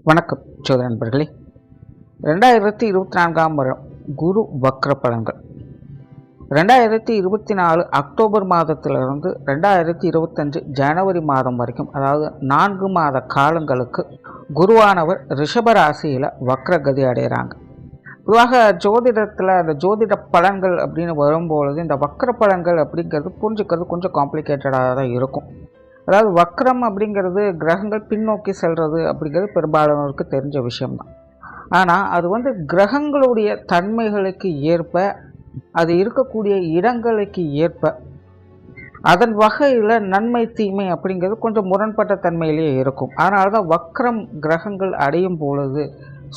வணக்கம் சோத நண்பர்களே. 2024ஆம் வருடம் குரு வக்ர பலன்கள் 2024 அக்டோபர் மாதத்திலிருந்து 2025 ஜனவரி மாதம் வரைக்கும், அதாவது 4 மாத காலங்களுக்கு குருவானவர் ரிஷபராசியில் வக்ரகதி அடைகிறாங்க. பொதுவாக ஜோதிடத்தில் அந்த ஜோதிட பலன்கள் அப்படின்னு வரும்பொழுது இந்த வக்ர பலன்கள் அப்படிங்கிறது புரிஞ்சுக்கிறது கொஞ்சம் காம்ப்ளிகேட்டடாக தான் இருக்கும். அதாவது வக்ரம் அப்படிங்கிறது கிரகங்கள் பின்னோக்கி செல்வது அப்படிங்கிறது பெரும்பாலானோருக்கு தெரிஞ்ச விஷயம்தான். ஆனால் அது கிரகங்களுடைய தன்மைகளுக்கு ஏற்ப, அது இருக்கக்கூடிய இடங்களுக்கு ஏற்ப, அதன் வகையில் நன்மை தீமை அப்படிங்கிறது கொஞ்சம் முரண்பட்ட தன்மையிலேயே இருக்கும். அதனால தான் வக்ரம் கிரகங்கள் அடையும் பொழுது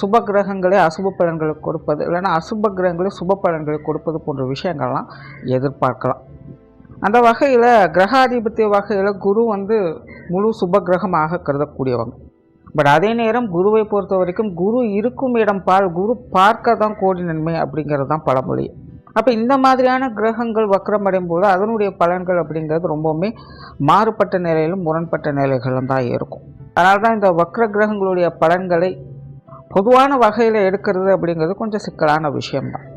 சுப கிரகங்களே அசுப பலன்களை கொடுப்பது, இல்லைன்னா அசுப கிரகங்களே சுப பலன்களை கொடுப்பது போன்ற விஷயங்கள்லாம் எதிர்பார்க்கலாம். அந்த வகையில் கிரகாதிபத்திய வகையில் குரு முழு சுப கிரகமாக கருதக்கூடியவங்க. பட் அதே நேரம் குருவை பொறுத்த வரைக்கும் குரு இருக்கும் இடம் குரு பார்க்க தான் கோடி நன்மை அப்படிங்கிறது தான் பழமொழி. அப்போ இந்த மாதிரியான கிரகங்கள் வக்ரம் அடையும் போது அதனுடைய பலன்கள் அப்படிங்கிறது ரொம்பவுமே மாறுபட்ட நிலையிலும் முரண்பட்ட நிலைகளும் தான் இருக்கும். அதனால தான் இந்த வக்ர கிரகங்களுடைய பலன்களை பொதுவான வகையில் எடுக்கிறது அப்படிங்கிறது கொஞ்சம் சிக்கலான விஷயம்தான்.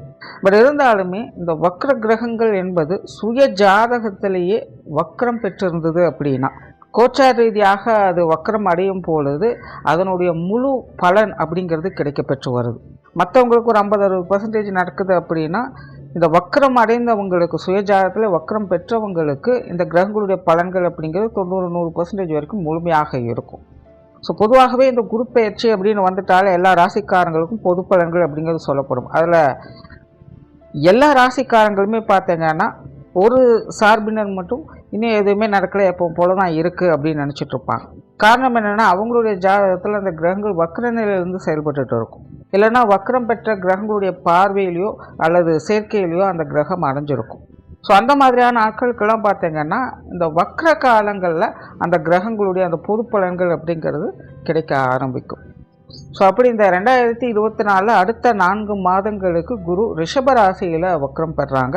பட் இருந்தாலுமே இந்த வக்ர கிரகங்கள் என்பது சுய ஜாதகத்திலேயே வக்ரம் பெற்றிருந்தது அப்படின்னா, கோச்சார ரீதியாக அது வக்ரம் அடையும் பொழுது அதனுடைய முழு பலன் அப்படிங்கிறது கிடைக்க பெற்று வருது. மற்றவங்களுக்கு ஒரு 50-60% நடக்குது அப்படின்னா, இந்த வக்ரம் அடைந்தவங்களுக்கு சுயஜாதகத்தில் வக்ரம் பெற்றவங்களுக்கு இந்த கிரகங்களுடைய பலன்கள் அப்படிங்கிறது 90-100% வரைக்கும் முழுமையாக இருக்கும். ஸோ பொதுவாகவே இந்த குரு பயிற்சி அப்படின்னு வந்துட்டாலே எல்லா ராசிக்காரங்களுக்கும் பொது பலன்கள் அப்படிங்கிறது சொல்லப்படும். அதில் எல்லா ராசிக்காரங்களுமே பார்த்தீங்கன்னா ஒரு சார்பினர் மட்டும் இன்னும் எதுவுமே நடக்கலை, எப்போ போல தான் இருக்குது அப்படின்னு நினச்சிட்டு இருப்பாங்க. காரணம் என்னென்னா, அவங்களுடைய ஜாதகத்தில் அந்த கிரகங்கள் வக்ர நிலையிலிருந்து செயல்பட்டு இருக்கும். இல்லைன்னா வக்ரம் பெற்ற கிரகங்களுடைய பார்வையிலையோ அல்லது சேர்க்கையிலையோ அந்த கிரகம் அடைஞ்சிருக்கும். ஸோ அந்த மாதிரியான ஆட்களுக்கெல்லாம் பார்த்தீங்கன்னா இந்த வக்ர காலங்களில் அந்த கிரகங்களுடைய அந்த பொது பலன்கள் அப்படிங்கிறது கிடைக்க ஆரம்பிக்கும். ஸோ அப்படி இந்த 2024 அடுத்த 4 மாதங்களுக்கு குரு ரிஷபராசியில் வக்ரம் பெறாங்க.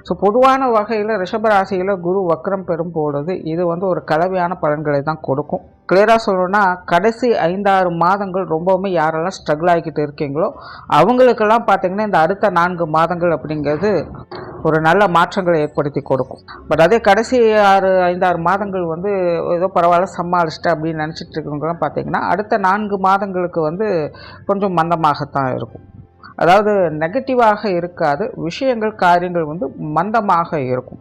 ஸோ பொதுவான வகையில் ரிஷபராசியில் குரு வக்ரம் பெறும் பொழுது இது ஒரு கலவையான பலன்களை தான் கொடுக்கும். கிளியராக சொல்லணும்னா, கடைசி 5-6 மாதங்கள் ரொம்பவுமே யாரெல்லாம் ஸ்ட்ரகிள் ஆகிக்கிட்டு இருக்கீங்களோ அவங்களுக்கெல்லாம் பார்த்திங்கன்னா இந்த அடுத்த 4 மாதங்கள் அப்படிங்கிறது ஒரு நல்ல மாற்றங்களை ஏற்படுத்தி கொடுக்கும். பட் அதே கடைசி 5-6 மாதங்கள் ஏதோ பரவாயில்ல சமாளிச்சிட்டு அப்படின்னு நினச்சிட்டு இருக்கவங்கலாம் பார்த்திங்கன்னா அடுத்த 4 மாதங்களுக்கு கொஞ்சம் மந்தமாகத்தான் இருக்கும். அதாவது நெகட்டிவாக இருக்காது, விஷயங்கள் காரியங்கள் மந்தமாக இருக்கும்.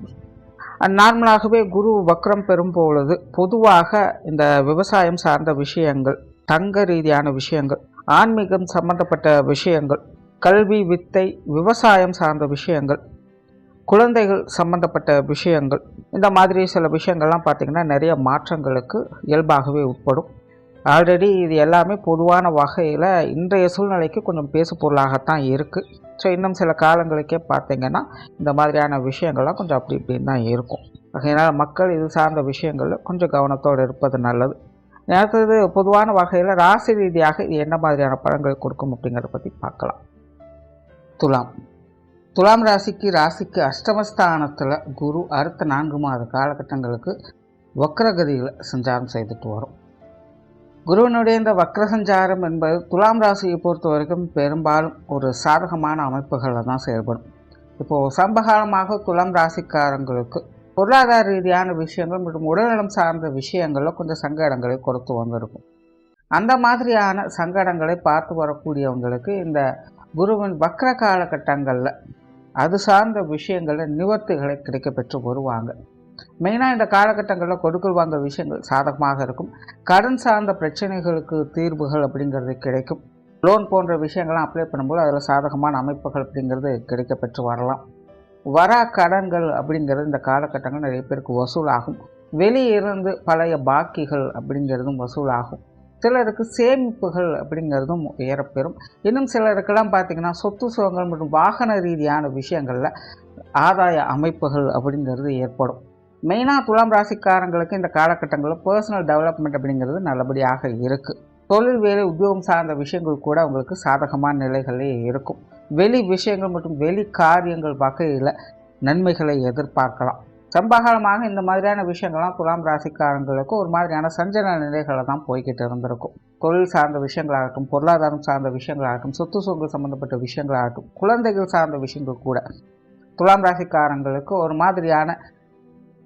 நார்மலாகவே குரு வக்ரம் பெறும் பொழுது பொதுவாக இந்த விவசாயம் சார்ந்த விஷயங்கள், தங்க ரீதியான விஷயங்கள், ஆன்மீகம் சம்பந்தப்பட்ட விஷயங்கள், கல்வி வித்தை, விவசாயம் சார்ந்த விஷயங்கள், குழந்தைகள் சம்பந்தப்பட்ட விஷயங்கள், இந்த மாதிரி சில விஷயங்கள்லாம் பார்த்திங்கன்னா நிறைய மாற்றங்களுக்கு இயல்பாகவே உட்படும். ஆல்ரெடி இது எல்லாமே பொதுவான வகையில் இன்றைய சூழ்நிலைக்கு கொஞ்சம் பேசு பொருளாகத்தான் இருக்குது. ஸோ இன்னும் சில காலங்களுக்கே பார்த்திங்கன்னா இந்த மாதிரியான விஷயங்கள்லாம் கொஞ்சம் அப்படி இப்படின்னு தான் இருக்கும். அதனால் மக்கள் இது சார்ந்த விஷயங்களில் கொஞ்சம் கவனத்தோடு இருப்பது நல்லது. அடுத்தது பொதுவான வகையில் ராசி ரீதியாக இது என்ன மாதிரியான பலன்களை கொடுக்கும் அப்படிங்கிறத பற்றி பார்க்கலாம். துலாம் ராசிக்கு அஷ்டமஸ்தானத்தில் குரு அடுத்த 4 மாத காலகட்டங்களுக்கு வக்ரகதியில் சஞ்சாரம் செய்துட்டு வரும். குருவினுடைய இந்த வக்ர சஞ்சாரம் என்பது துலாம் ராசியை பொறுத்த வரைக்கும் பெரும்பாலும் ஒரு சாதகமான அமைப்புகளில் தான் செயல்படும். இப்போது சம்பகாலமாக துலாம் ராசிக்காரங்களுக்கு பொருளாதார ரீதியான விஷயங்கள் மற்றும் உடல்நலம் சார்ந்த விஷயங்களில் கொஞ்சம் சங்கடங்களை கொடுத்து வந்திருக்கும். அந்த மாதிரியான சங்கடங்களை பார்த்து வரக்கூடியவங்களுக்கு இந்த குருவின் வக்ர காலகட்டங்களில் அது சார்ந்த விஷயங்களில் நிவர்த்திகளை கிடைக்க பெற்று வருவாங்க. மெயினாக இந்த காலகட்டங்களில் கொடுக்கல் வாங்க விஷயங்கள் சாதகமாக இருக்கும். கடன் சார்ந்த பிரச்சனைகளுக்கு தீர்வுகள் அப்படிங்கிறது கிடைக்கும். லோன் போன்ற விஷயங்கள்லாம் அப்ளை பண்ணும்போது அதில் சாதகமான அமைப்புகள் அப்படிங்கிறது கிடைக்க பெற்று வரலாம். வரா கடன்கள் அப்படிங்கிறது இந்த காலகட்டங்கள் நிறைய பேருக்கு வசூலாகும். வெளியிருந்து பழைய பாக்கிகள் அப்படிங்கிறதும் வசூலாகும். சிலருக்கு சேமிப்புகள் அப்படிங்கிறதும் ஏறப்பெறும். இன்னும் சிலருக்கெல்லாம் பார்த்திங்கன்னா சொத்து சுகங்கள் மற்றும் வாகன ரீதியான விஷயங்களில் ஆதாய அமைப்புகள் அப்படிங்கிறது ஏற்படும். மெயினாக துலாம் ராசிக்காரங்களுக்கு இந்த காலகட்டங்களில் பர்சனல் டெவலப்மெண்ட் அப்படிங்கிறது நல்லபடியாக இருக்குது. தொழில் வேலை உத்தியோகம் சார்ந்த விஷயங்கள் கூட உங்களுக்கு சாதகமான நிலைகளே இருக்கும். வெளி விஷயங்கள் மற்றும் வெளி காரியங்கள் வகையில் நன்மைகளை எதிர்பார்க்கலாம். சம்பகாலமாக இந்த மாதிரியான விஷயங்கள்லாம் துலாம் ராசிக்காரங்களுக்கு ஒரு மாதிரியான சஞ்சல நிலைகளை தான் போய்கிட்டு இருந்திருக்கும். தொழில் சார்ந்த விஷயங்களாகட்டும், பொருளாதாரம் சார்ந்த விஷயங்களாகட்டும், சொத்து சுகங்கள் சம்பந்தப்பட்ட விஷயங்களாகட்டும், குழந்தைகள் சார்ந்த விஷயங்கள் கூட துலாம் ராசிக்காரங்களுக்கு ஒரு மாதிரியான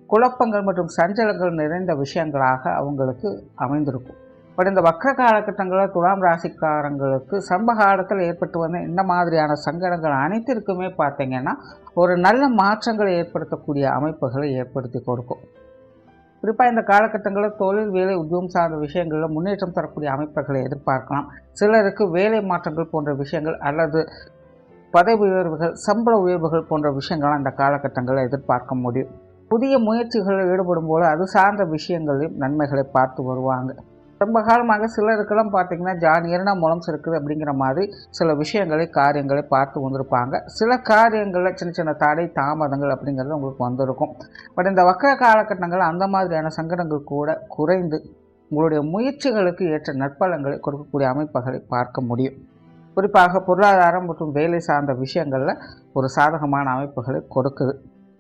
குழப்பங்கள் மற்றும் சஞ்சலங்கள் நிறைந்த விஷயங்களாக அவங்களுக்கு அமைந்திருக்கும். பட் இந்த வக்ர காலகட்டங்களில் துலாம் ராசிக்காரங்களுக்கு சம்ப காலத்தில் ஏற்பட்டு வந்த இந்த மாதிரியான சங்கடங்கள் அனைத்திற்குமே பார்த்தீங்கன்னா ஒரு நல்ல மாற்றங்களை ஏற்படுத்தக்கூடிய அமைப்புகளை ஏற்படுத்தி கொடுக்கும். குறிப்பாக இந்த காலகட்டங்களில் தொழில், வேலை, உத்தியோகம் சார்ந்த விஷயங்களில் முன்னேற்றம் தரக்கூடிய அமைப்புகளை எதிர்பார்க்கலாம். சிலருக்கு வேலை மாற்றங்கள் போன்ற விஷயங்கள் அல்லது பதவி உயர்வுகள், சம்பள உயர்வுகள் போன்ற விஷயங்கள்லாம் இந்த காலகட்டங்களில் எதிர்பார்க்க முடியும். புதிய முயற்சிகளில் ஈடுபடும் போது அது சார்ந்த விஷயங்களையும் நன்மைகளை பார்த்து வருவாங்க. ரொம்ப காலமாக சிலருக்கெல்லாம் பார்த்திங்கன்னா ஜான் 2ஆம் மூலம் இருக்குது அப்படிங்கிற மாதிரி சில விஷயங்களை, காரியங்களை பார்த்து வந்திருப்பாங்க. சில காரியங்களில் சின்ன சின்ன தடை, தாமதங்கள் அப்படிங்கிறது உங்களுக்கு வந்திருக்கும். பட் இந்த வக்ர காலகட்டங்கள் அந்த மாதிரியான சங்கடங்கள் கூட குறைந்து உங்களுடைய முயற்சிகளுக்கு ஏற்ற நற்பலங்களை கொடுக்கக்கூடிய அமைப்புகளை பார்க்க முடியும். குறிப்பாக பொருளாதாரம் மற்றும் வேலை சார்ந்த விஷயங்களில் ஒரு சாதகமான அமைப்புகளை கொடுக்குது.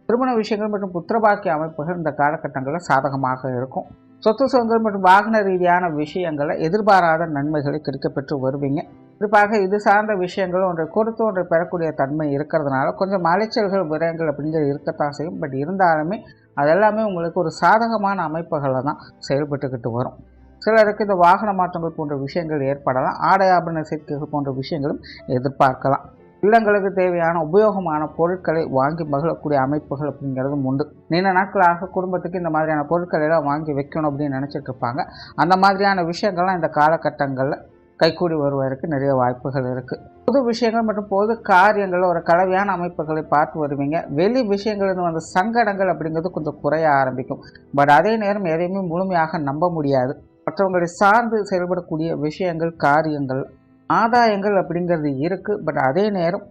திருமண விஷயங்கள் மற்றும் புத்திரபாக்கிய அமைப்புகள் இந்த காலகட்டங்களில் சாதகமாக இருக்கும். சொத்து சுகங்கள் மற்றும் வாகன ரீதியான விஷயங்களை எதிர்பாராத நன்மைகளை கிடைக்கப்பெற்று வருவீங்க. குறிப்பாக இது சார்ந்த விஷயங்கள் ஒன்றை கொடுத்து ஒன்றை பெறக்கூடிய தன்மை இருக்கிறதுனால கொஞ்சம் அலைச்சல்கள், விரயங்கள் அப்படிங்கிறது இருக்கத்தான் செய்யும். பட் இருந்தாலுமே அதெல்லாமே உங்களுக்கு ஒரு சாதகமான அமைப்புகளில் தான் செயல்பட்டுக்கிட்டு வரும். சிலருக்கு இந்த வாகன மாற்றங்கள் போன்ற விஷயங்கள் ஏற்படலாம். ஆடை ஆபரண சேர்க்கைகள் போன்ற விஷயங்களும் எதிர்பார்க்கலாம். இல்லங்களுக்கு தேவையான உபயோகமான பொருட்களை வாங்கி மகிழக்கூடிய அமைப்புகள் அப்படிங்கிறதும் உண்டு. நீண்ட நாட்களாக குடும்பத்துக்கு இந்த மாதிரியான பொருட்களை எல்லாம் வாங்கி வைக்கணும் அப்படின்னு நினச்சிட்டு இருப்பாங்க. அந்த மாதிரியான விஷயங்கள்லாம் இந்த காலகட்டங்களில் கைகூடி வருவதற்கு நிறைய வாய்ப்புகள் இருக்குது. பொது விஷயங்கள் மற்றும் பொது காரியங்களில் ஒரு கலவையான அமைப்புகளை பார்த்து வருவீங்க. வெளி விஷயங்கள் வந்த சங்கடங்கள் அப்படிங்கிறது கொஞ்சம் குறைய ஆரம்பிக்கும். பட் அதே நேரம் எதையுமே முழுமையாக நம்ப முடியாது. மற்றவங்களை சார்ந்து செயல்படக்கூடிய விஷயங்கள், காரியங்கள், ஆதாயங்கள் அப்படிங்கிறது இருக்குது. பட் அதே நேரம்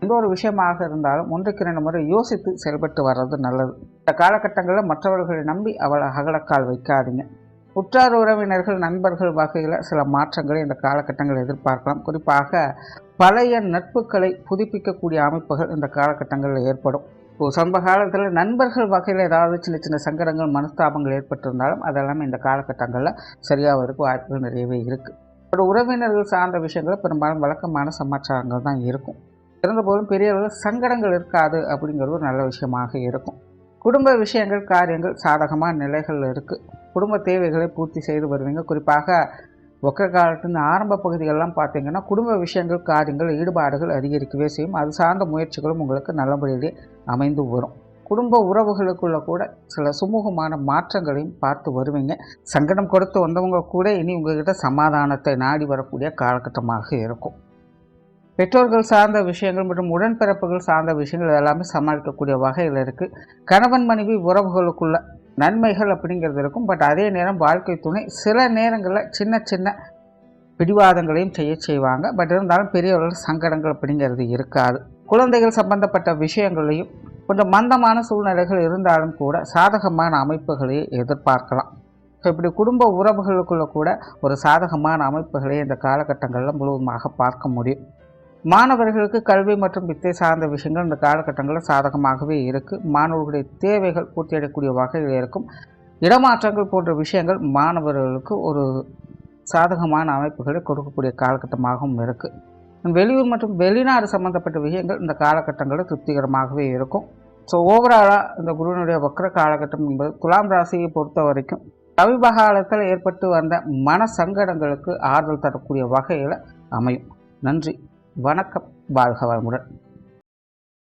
எந்த ஒரு விஷயமாக இருந்தாலும் ஒன்றுக்கு 2 முறை யோசித்து செயல்பட்டு வர்றது நல்லது. இந்த காலகட்டங்களில் மற்றவர்களை நம்பி அவளை அகலக்கால் வைக்காதீங்க. உற்றார் உறவினர்கள், நண்பர்கள் வகையில் சில மாற்றங்களை இந்த காலகட்டங்கள் எதிர்பார்க்கலாம். குறிப்பாக பழைய நட்புகளை புதுப்பிக்கக்கூடிய அமைப்புகள் இந்த காலகட்டங்களில் ஏற்படும். சமீப காலத்தில் நண்பர்கள் வகையில் ஏதாவது சின்ன சின்ன சங்கடங்கள், மனஸ்தாபங்கள் ஏற்பட்டிருந்தாலும் அதெல்லாமே இந்த காலகட்டங்களில் சரியாவதற்கு வாய்ப்புகள் நிறையவே இருக்குது. ஒரு உறவினர்கள் சார்ந்த விஷயங்கள் பெரும்பாலும் வழக்கமான சமாச்சாரங்கள் தான் இருக்கும். இருந்தபோதும் பெரிய அளவில் சங்கடங்கள் இருக்காது அப்படிங்கிறது ஒரு நல்ல விஷயமாக இருக்கும். குடும்ப விஷயங்கள், காரியங்கள் சாதகமான நிலைகள் இருக்குது. குடும்ப தேவைகளை பூர்த்தி செய்து வருவீங்க. குறிப்பாக வக்ர காலத்தின் ஆரம்ப பகுதிகளெலாம் பார்த்திங்கன்னா குடும்ப விஷயங்கள், காரியங்கள், ஈடுபாடுகள் அதிகரிக்கவே செய்யும். அது சார்ந்த முயற்சிகளும் உங்களுக்கு நல்லபடியே அமைந்து வரும். குடும்ப உறவுகளுக்குள்ள கூட சில சுமூகமான மாற்றங்களையும் பார்த்து வருவீங்க. சங்கடம் கொடுத்து வந்தவங்க கூட இனி உங்கள்கிட்ட சமாதானத்தை நாடி வரக்கூடிய காலகட்டமாக இருக்கும். பெற்றோர்கள் சார்ந்த விஷயங்கள் மற்றும் உடன்பிறப்புகள் சார்ந்த விஷயங்கள் எல்லாமே சமாளிக்கக்கூடிய வகையில் இருக்குது. கணவன் மனைவி உறவுகளுக்குள்ள நன்மைகள் அப்படிங்கிறது இருக்கும். பட் அதே நேரம் வாழ்க்கை துணை சில நேரங்களில் சின்ன சின்ன பிடிவாதங்களையும் செய்வாங்க. பட் இருந்தாலும் பெரிய சங்கடங்கள் அப்படிங்கிறது இருக்காது. குழந்தைகள் சம்பந்தப்பட்ட விஷயங்களையும் கொஞ்சம் மந்தமான சூழ்நிலைகள் இருந்தாலும் கூட சாதகமான அமைப்புகளையே எதிர்பார்க்கலாம். ஸோ இப்படி குடும்ப உறவுகளுக்குள்ள கூட ஒரு சாதகமான அமைப்புகளை இந்த காலகட்டங்களில் முழுவதுமாக பார்க்க முடியும். மாணவர்களுக்கு கல்வி மற்றும் வித்தை சார்ந்த விஷயங்கள் இந்த காலகட்டங்களில் சாதகமாகவே இருக்குது. மாணவர்களுடைய தேவைகள் பூர்த்தியடையக்கூடிய வகையில் இருக்கும். இடமாற்றங்கள் போன்ற விஷயங்கள் மாணவர்களுக்கு ஒரு சாதகமான அமைப்புகளை கொடுக்கக்கூடிய காலகட்டமாகவும் இருக்குது. வெளியூர் மற்றும் வெளிநாடு சம்பந்தப்பட்ட விஷயங்கள் இந்த காலகட்டங்களில் திருப்திகரமாகவே இருக்கும். ஸோ ஓவராலாக இந்த குருவினுடைய வக்ர காலகட்டம் என்பது துலாம் ராசியை பொறுத்த வரைக்கும் சமீப காலத்தில் ஏற்பட்டு வந்த மன சங்கடங்களுக்கு ஆறுதல் தரக்கூடிய வகையில் அமையும். நன்றி, வணக்கம், வாழ்க வளமுடன்.